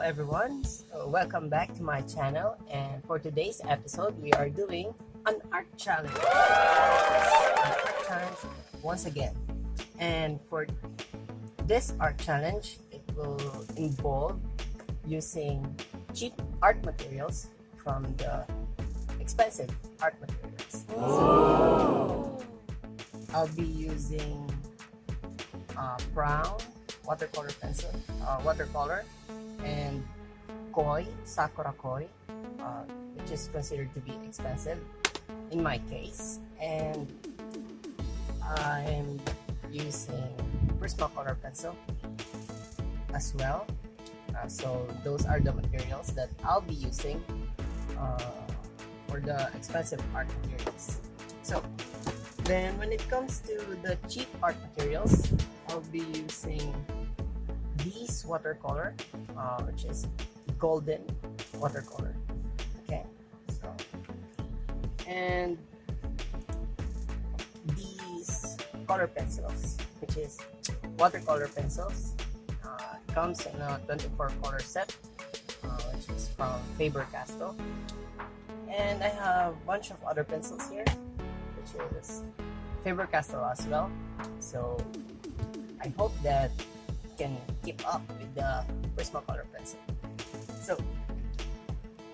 everyone, so welcome back to my channel, and for today's episode we are doing an art challenge. Once again, and for this art challenge it will involve using cheap art materials from the expensive art materials. So I'll be using Prang Watercolor and Sakura Koi, which is considered to be expensive in my case, and I'm using Prisma color pencil as well. So those are the materials that I'll be using for the expensive art materials. So then when it comes to the cheap art materials, I'll be using these watercolor, which is golden watercolor. Okay, so and these color pencils, which is watercolor pencils, comes in a 24 color set, which is from Faber-Castell. And I have a bunch of other pencils here, which is Faber-Castell as well. So I hope that you can keep up with the Prisma color pencil. So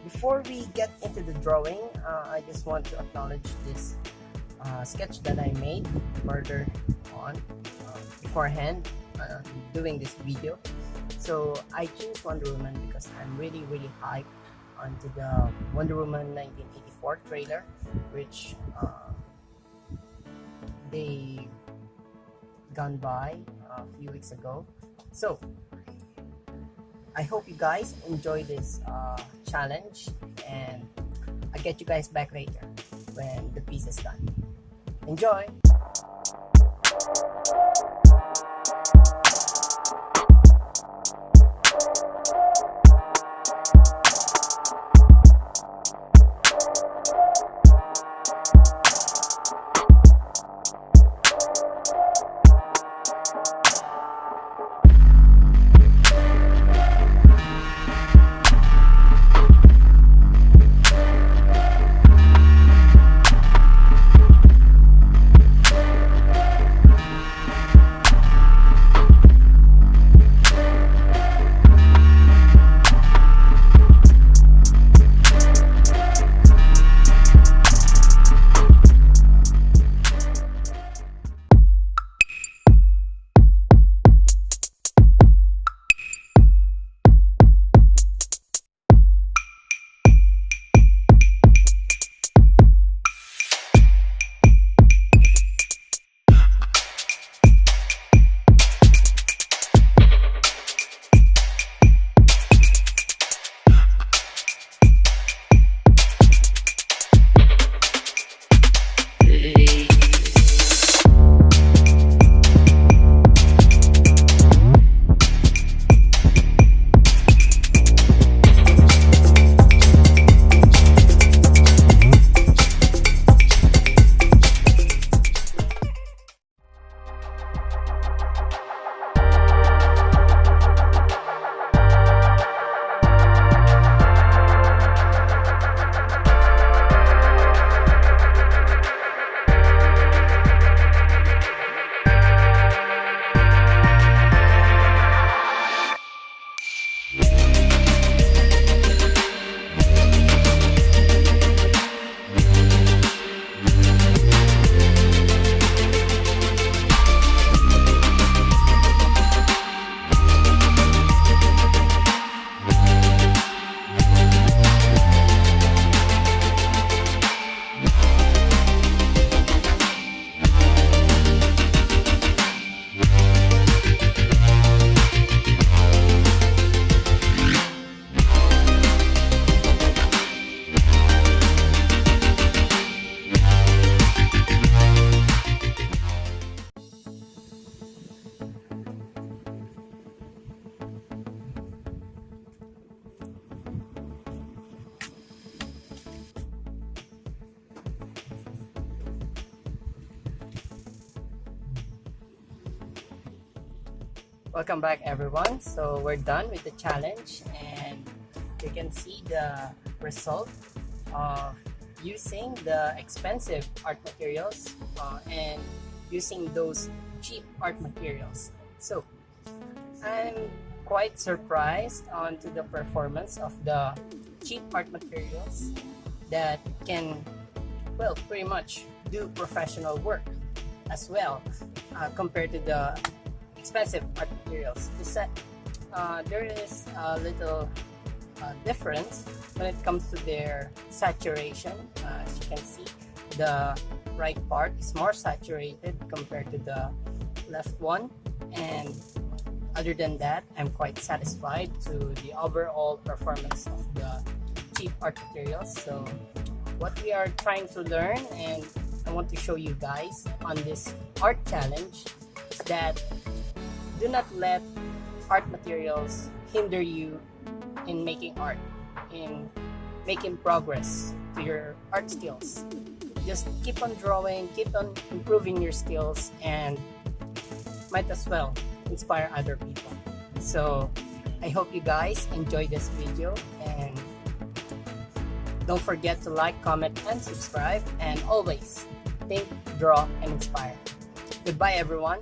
before we get into the drawing, I just want to acknowledge this sketch that I made further on beforehand doing this video. So I choose Wonder Woman because I'm really hyped onto the Wonder Woman 1984 trailer, which they gone by a few weeks ago. So I hope you guys enjoy this challenge, and I'll get you guys back later when the piece is done. Enjoy! Welcome back everyone. So we're done with the challenge and you can see the result of using the expensive art materials and using those cheap art materials. So I'm quite surprised onto the performance of the cheap art materials that can, well, pretty much do professional work as well compared to the expensive art materials. There is a little difference when it comes to their saturation. As you can see, the right part is more saturated compared to the left one, and other than that, I'm quite satisfied to the overall performance of the cheap art materials. So what we are trying to learn, and I want to show you guys on this art challenge, is that do not let art materials hinder you in making art, in making progress to your art skills. Just keep on drawing, keep on improving your skills, and might as well inspire other people. So I hope you guys enjoyed this video, and don't forget to like, comment, and subscribe, and always think, draw, and inspire. Goodbye everyone.